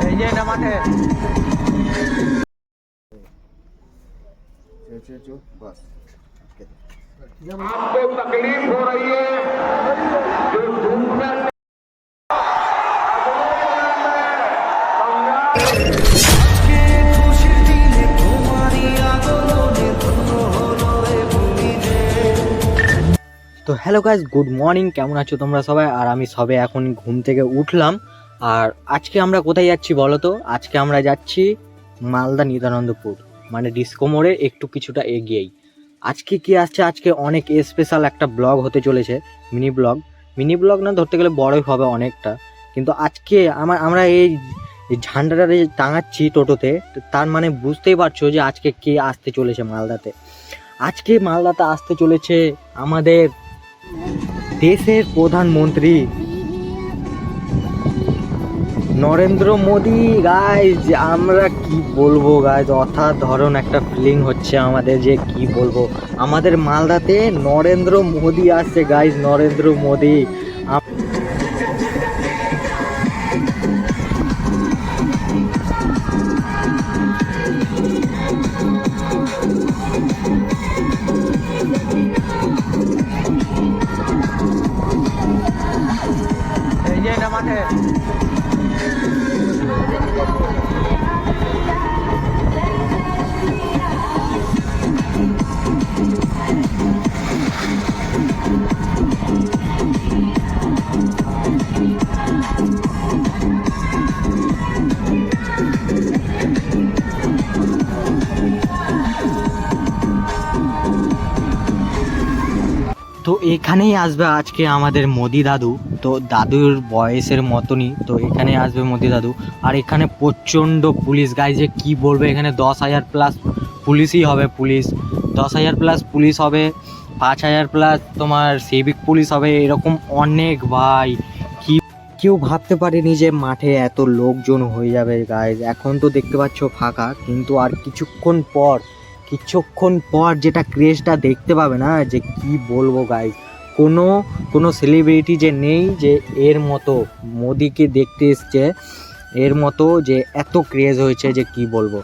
এই যে না মাঠে बस आपको तकलीफ हो रही है जो धूप में তো হ্যালো গাইস, গুড মর্নিং। কেমন আছো তোমরা সবাই? আর আমি সবে এখন ঘুম থেকে উঠলাম। আর আজকে আমরা কোথায় যাচ্ছি বলো তো? আজকে আমরা যাচ্ছি মালদা নিত্যানন্দপুর, মানে ডিস্কো মোড়ে একটু কিছুটা এগিয়েই। আজকে কি আসছে? আজকে অনেক স্পেশাল একটা ব্লগ হতে চলেছে, মিনি ব্লগ না ধরতে গেলে বড়ই হবে অনেকটা। কিন্তু আজকে আমরা এই ঝান্ডাটা টাঙাচ্ছি টোটোতে, তার মানে বুঝতেই পারছো যে আজকে কে আসতে চলেছে মালদাতে। আজকে মালদাতে আসতে চলেছে আমাদের দেশের প্রধানমন্ত্রী নরেন্দ্র মোদী। গাইজ আমরা কি বলবো গাইজ, অসাধারণ একটা ফিলিং হচ্ছে আমাদের, যে কি বলবো। আমাদের মালদাতে নরেন্দ্র মোদী আসছে গাইজ, নরেন্দ্র মোদী। এই যে না মাঠে তো এখানেই আসবে আজকে আমাদের মোদি দাদু। তো দাদুর বয়সের মতনই তো এখানে আসবে মোদি দাদু। আর এখানে প্রচণ্ড পুলিশ গাই, যে কি বলবো, এখানে 10,000 প্লাস পুলিশই হবে। 10,000 প্লাস পুলিশ হবে, 5,000 প্লাস তোমার সিভিক পুলিশ হবে, এরকম অনেক ভাই। কি কেউ ভাবতে পারেনি যে মাঠে এত লোকজন হয়ে যাবে গাইজ। এখন তো দেখতে পাচ্ছ ফাঁকা, কিন্তু আর কিছুক্ষণ পর যেটা ক্রেজটা দেখতে পাবে না, যে কি বলবো গাইজ। কোনো সেলিব্রিটি যে নেই যে এর মতো মোদিকে দেখতে এসছে, এর মতো যে এত ক্রেজ হয়েছে যে কি বলবো।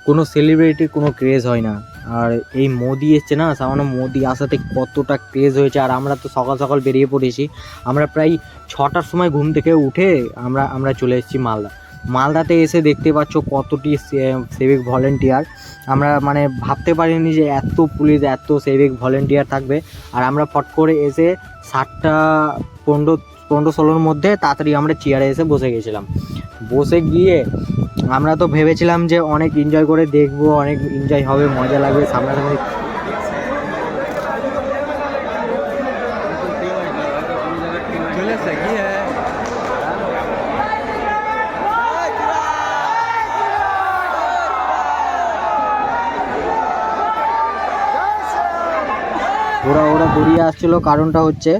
কোনো সেলিব্রিটির কোনো ক্রেজ হয় না, আর এই মোদি এসছে না, সামান্য মোদি আসাতে কতটা ক্রেজ হয়েছে। আর আমরা তো সকাল সকাল বেরিয়ে পড়েছি, আমরা প্রায় 6টার সময় ঘুম থেকে উঠে আমরা চলে এসেছি মালদাতে এসে দেখতে পাচ্ছ কতটি সিভিক ভলেন্টিয়ার। আমরা মানে ভাবতে পারিনি যে এত পুলিশ, এত সিভিক ভলেন্টিয়ার থাকবে। আর আমরা ফট করে এসে 7:15-16 মধ্যে তাড়াতাড়ি আমরা চেয়ারে এসে বসে গেছিলাম। বসে গিয়ে আমরা তো ভেবেছিলাম যে অনেক এনজয় করে দেখবো, অনেক এনজয় হবে, মজা লাগবে সামনাসামনি। ওরা দৌড়িয়ে আসছিলো, কারণটা হচ্ছে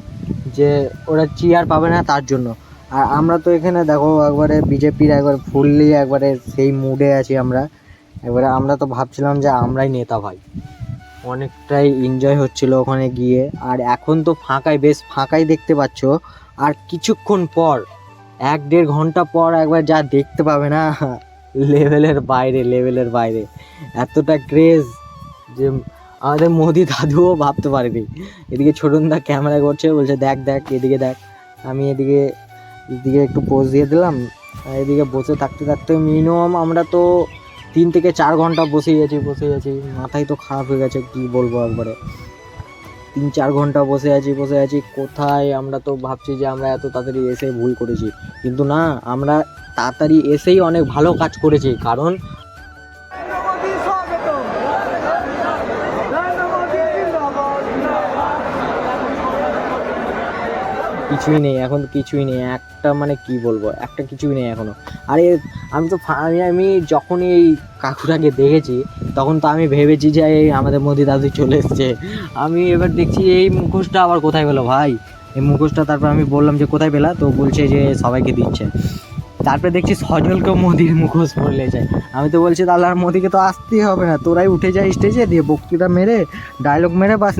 যে ওরা চেয়ার পাবে না তার জন্য। আর আমরা তো এখানে দেখো একবারে বিজেপির একবার ফুললি একবারে সেই মুডে আছি আমরা তো ভাবছিলাম যে আমরাই নেতা ভাই। অনেকটাই এনজয় হচ্ছিল ওখানে গিয়ে। আর এখন তো বেশ ফাঁকাই দেখতে পাচ্ছ। আর কিছুক্ষণ পর 1-1.5 ঘন্টা পর একবার যা দেখতে পাবে না, লেভেলের বাইরে এতটা ক্রেজ যে আমাদের মোদি দাদুও ভাবতে পারেনি। এদিকে ছোটনদা ক্যামেরা করছে, বলছে দেখ এদিকে দেখ। আমি এদিকে একটু পোজ দিয়ে দিলাম। এদিকে বসে থাকতে মিনিমাম আমরা তো 3 থেকে 4 ঘন্টা বসে গেছি। মাথায় তো খারাপ হয়ে গেছে, কি বলবো। একবারে 3-4 ঘন্টা বসে আছি। কোথায় আমরা তো ভাবছি যে আমরা এত তাড়াতাড়ি এসে ভুল করেছি, কিন্তু না, আমরা তাড়াতাড়ি এসেই অনেক ভালো কাজ করেছি। কারণ কিছুই নেই এখন, একটা মানে কি বলবো, কিছুই নেই এখনো। আরে আমি যখনই এই কাকুটাকে দেখেছি, তখন তো আমি ভেবেছি যে এই আমাদের মোদি দাদু চলে এসছে। আমি এবার দেখছি এই মুখোশটা আবার কোথায় পেলো ভাই, এই মুখোশটা। তারপর আমি বললাম যে কোথায় পেলা, তো বলছে যে সবাইকে দিচ্ছে। তারপরে দেখছি সজলকেও মোদির মুখোশ পড়লে যায়। আমি তো বলছি তাহলে আর মোদিকে তো আসতেই হবে না, তোরাই উঠে যায় স্টেজে, দিয়ে বক্তৃতা মেরে ডায়লগ মেরে বাস।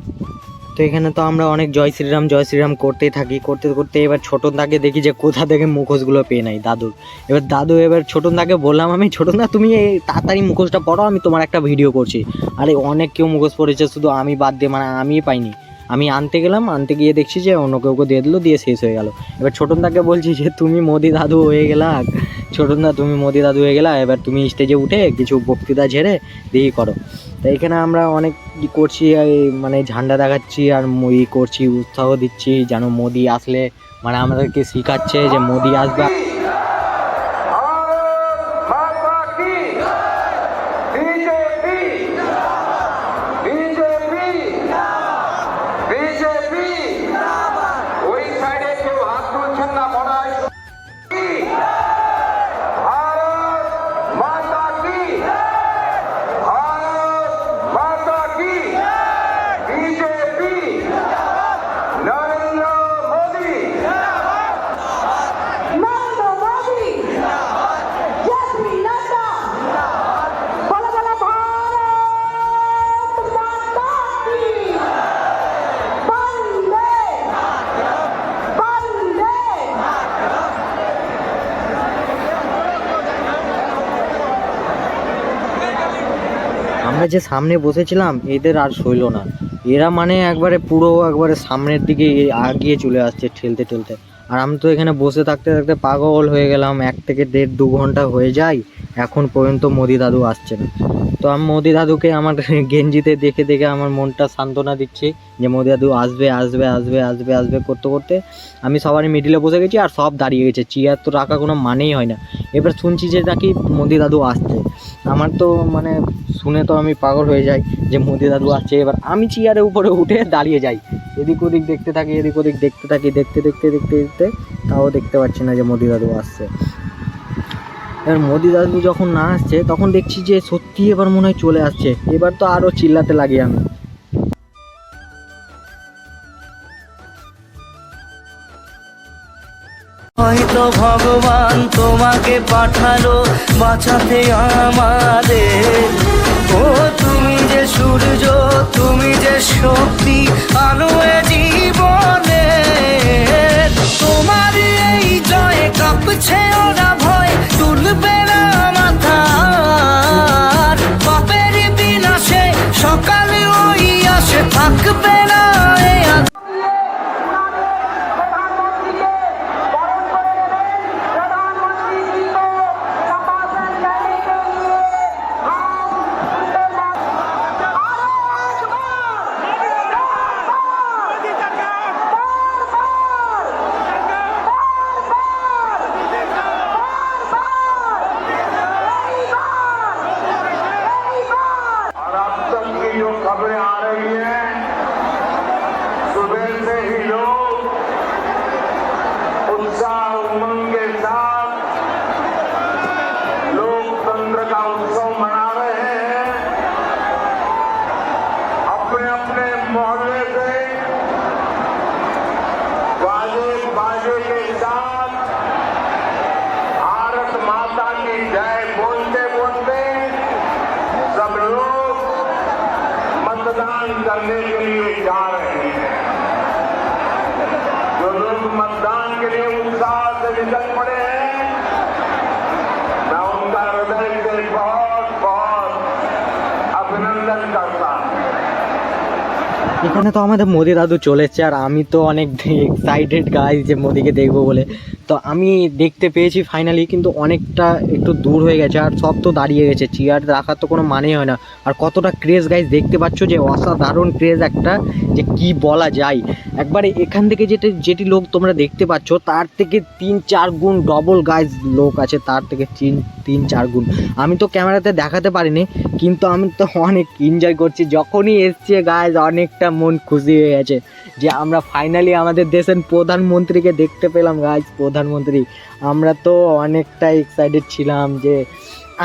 তো এখানে তো আমরা অনেক জয় শ্রীরাম করতেই থাকি, করতে করতে এবার ছোটন দাকে দেখি যে কোথা থেকে মুখোশগুলো পেয়ে নাই দাদুর। এবার দাদু এবার ছোটন দাকে বললাম, আমি ছোটন দা তুমি এই তাড়াতাড়ি মুখোশটা পড়ো, আমি তোমার একটা ভিডিও করছি। আরে অনেক কেউ মুখোশ পড়েছে, শুধু আমি বাদ দিয়ে, মানে আমিই পাইনি। আমি আনতে গেলাম, আনতে গিয়ে দেখছি যে অন্য কেউ দিয়ে দিল, দিয়ে শেষ হয়ে গেল। এবার ছোটন দাকে বলছি যে তুমি মোদি দাদু হয়ে গেলা, ছোটন দা তুমি মোদি দাদু হয়ে গেলা, এবার তুমি স্টেজে উঠে কিছু বক্তৃতা ঝেড়ে দিয়ে করো। তো এখানে আমরা অনেক করছি, মানে ঝান্ডা দেখাচ্ছি আর করছি, উৎসাহ দিচ্ছি যেন মোদি আসলে, মানে আমাদেরকে শেখাচ্ছে যে মোদি আসবে। আমরা যে সামনে বসেছিলাম এদের আর সইল না, এরা মানে একবারে সামনের দিকে আগিয়ে চলে আসছে ঠেলতে ঠেলতে। আর আমি তো এখানে বসে থাকতে থাকতে পাগল হয়ে গেলাম, 1 থেকে 1.5-2 ঘন্টা হয়ে যায়, এখন পর্যন্ত মোদি দাদু আসছে না। তো আমি মোদি দাদুকে আমার গেঞ্জিতে দেখে দেখে আমার মনটা সান্ত্বনা দিচ্ছি যে মোদি দাদু আসবে আসবে আসবে আসবে আসবে করতে করতে আমি সবারই মিডিলে বসে গেছি আর সব দাঁড়িয়ে গেছে, চেয়ার তো রাখা কোনো মানেই হয় না। এবার শুনছি যে নাকি মোদি দাদু আসছে, আমার তো মানে শুনে তো আমি পাগল হয়ে যাই যে মোদি দাদু আসছে। এবার আমি চেয়ারের উপরে উঠে দাঁড়িয়ে যাই, এদিক ওদিক দেখতে থাকি, এদিক ওদিক দেখতে থাকি, দেখতে দেখতে দেখতে দেখতে তাও দেখতে পাচ্ছি না যে মোদি দাদু আসছে। এবার মোদি দাদু যখন না আসছে তখন দেখছি যে সত্যি এবার মনে হয় চলে আসছে, এবার তো আরও চিল্লাতে লাগি আমি। হয়তো ভগবান তোমাকে পাঠালো বাঁচাতে আমাদের। ও তুমি যে সূর্য, তুমি যে শক্তি, আলো এ জীবনে। তোমার এই জয়ে কাঁপছে ওরা ভয়, তুলবে না মাথা। পাপের বিনাশে সকালে ওই আসে, থাকবে না এ और अब तक की जो खबरें आ रही हैं, सुबह से ही लोग उत्साह उमंग के साथ लोकतंत्र का उत्सव मना रहे हैं। अपने अपने मोहल्ले से बाजे बाजे के साथ भारत माता की जय बोलते बोलते सब लोग मतदान करने के लिए जा रहे हैं। जो लोग मतदान के लिए उत्साह से निकल पड़े हैं, मैं उनका हृदय से बहुत बहुत अभिनंदन करता हूं। এখানে তো আমাদের মোদি দাদু চলে এসছে আর আমি তো অনেক এক্সাইটেড গাইজ যে মোদিকে দেখবো বলে। তো আমি দেখতে পেয়েছি ফাইনালি, কিন্তু অনেকটা একটু দূর হয়ে গেছে আর সব তো দাঁড়িয়ে গেছে, চেয়ার রাখার তো কোনো মানেই হয় না। আর কতটা ক্রেজ গাইজ দেখতে পাচ্ছ, যে অসাধারণ ক্রেজ একটা, যে কি বলা যায়। একবারে এখান থেকে যেটি লোক তোমরা দেখতে পাচ্ছ তার থেকে 3-4 গুণ ডবল গাইজ লোক আছে, তার থেকে 3-4 গুণ। আমি তো ক্যামেরাতে দেখাতে পারিনি, কিন্তু আমি তো অনেক এনজয় করছি। যখনই এসছে গাইজ অনেকটা মন খুশি হয়ে গেছে যে আমরা ফাইনালি আমাদের দেশের প্রধানমন্ত্রীকে দেখতে পেলাম গাইজ। প্রধানমন্ত্রী, আমরা তো অনেকটা এক্সাইটেড ছিলাম, যে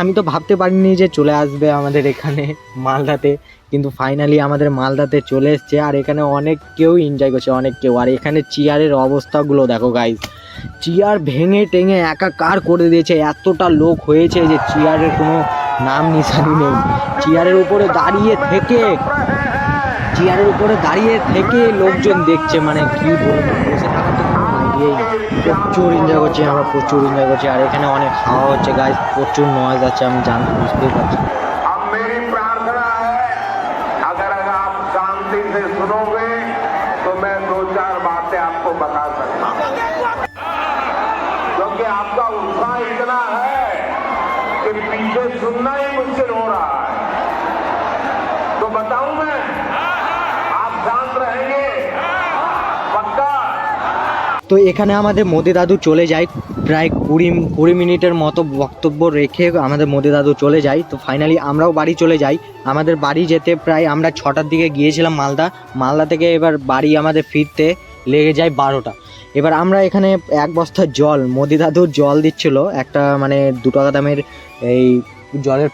আমি তো ভাবতে পারিনি যে চলে আসবে আমাদের এখানে মালদাতে, কিন্তু ফাইনালি আমাদের মালদাতে চলে এসছে। আর এখানে অনেক কেউ এনজয় করছে, অনেক কেউ। আর এখানে চেয়ারের অবস্থাগুলো দেখো গাইজ, চেয়ার ভেঙে টেঙে একাকার করে দিয়েছে, এতটা লোক হয়েছে যে চেয়ারের কোনো নাম নিশানি নেই। চেয়ারের উপরে দাঁড়িয়ে থেকে চেয়ারের উপরে দাঁড়িয়ে থেকে লোকজন দেখছে, মানে কি বলবো, বসে থাকার তো কোনো আইডিয়াই নেই। প্রচুর এনজয় করছি আমরা, প্রচুর এনজয় করছি। আর এখানে অনেক হাওয়া হচ্ছে গাইস, প্রচুর নয়েজ আছে, আমি জানতে বুঝতেই পারছি। अब मेरी प्रार्थना है, अगर आप शांति से सुनोगे तो मैं 2-4 बातें आपको बता सकता हूं, क्योंकि आपका उत्साह इतना है कि पीछे सुनना ही मुश्किल हो रहा है। तो बताऊं मैं, आप शांत रहेंगे पक्का? তো এখানে আমাদের মোদি দাদু চলে যায়, প্রায় 20 মিনিটের মতো বক্তব্য রেখে আমাদের মোদি দাদু চলে যায়। তো ফাইনালি আমরাও বাড়ি চলে যাই। আমাদের বাড়ি যেতে প্রায় আমরা 6টার দিকে গিয়েছিলাম মালদা থেকে, এবার বাড়ি আমাদের ফিরতে লেগে যায় 12টা। এবার আমরা এখানে এক বস্তা জল, মোদি দাদু জল দিচ্ছিল, একটা মানে 2 টাকা দামের এই জলের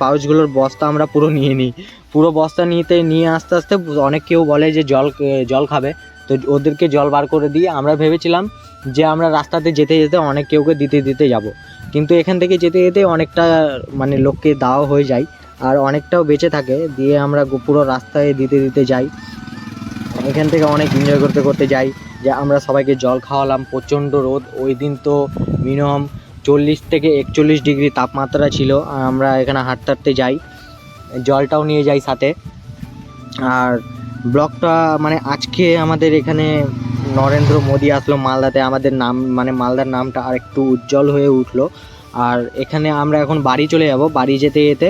পাউচগুলোর বস্তা আমরা পুরো নিয়ে নিই। পুরো বস্তা নিয়ে আস্তে আস্তে অনেক কেউ বলে যে জল খাবে, তো ওদেরকে জল বার করে দিয়ে আমরা ভেবেছিলাম যে আমরা রাস্তাতে যেতে যেতে অনেক কেউকে দিতে যাব, কিন্তু এখান থেকে যেতে যেতে অনেকটা মানে লোককে দেওয়া হয়ে যায় আর অনেকটাও বেঁচে থাকে, দিয়ে আমরা পুরো রাস্তায় দিতে যাই। এখান থেকে অনেক এনজয় করতে যাই, যে আমরা সবাইকে জল খাওয়ালাম। প্রচণ্ড রোদ ওই দিন, তো মিনিমাম 40 থেকে 41 ডিগ্রি তাপমাত্রা ছিল। আর আমরা এখানে হাঁটতে যাই, জলটাও নিয়ে যাই সাথে। আর ব্লগটা মানে আজকে আমাদের এখানে নরেন্দ্র মোদী আসলো মালদাতে, আমাদের নাম মানে মালদার নামটা আর একটু উজ্জ্বল হয়ে উঠলো। আর এখানে আমরা এখন বাড়ি চলে যাব, বাড়ি যেতে যেতে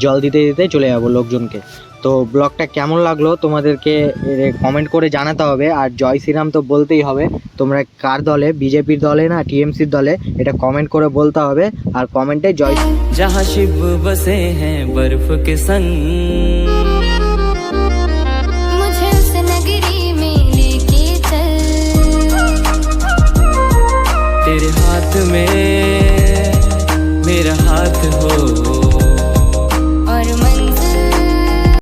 জল দিতে চলে যাব লোকজনকে। তো ব্লগটা কেমন লাগলো তোমাদেরকে কমেন্ট করে জানাতে হবে। আর জয় শ্রীরাম তো বলতেই হবে। তোমরা কার দলে, বিজেপির দলে না টিএমসির দলে, এটা কমেন্ট করে বলতে হবে। আর কমেন্টে জয়। जहाँ शिव बसे हैं बर्फ के संग, मुझे उस नगरी में लेके चल, तेरे हाथ में मेरा हाथ हो।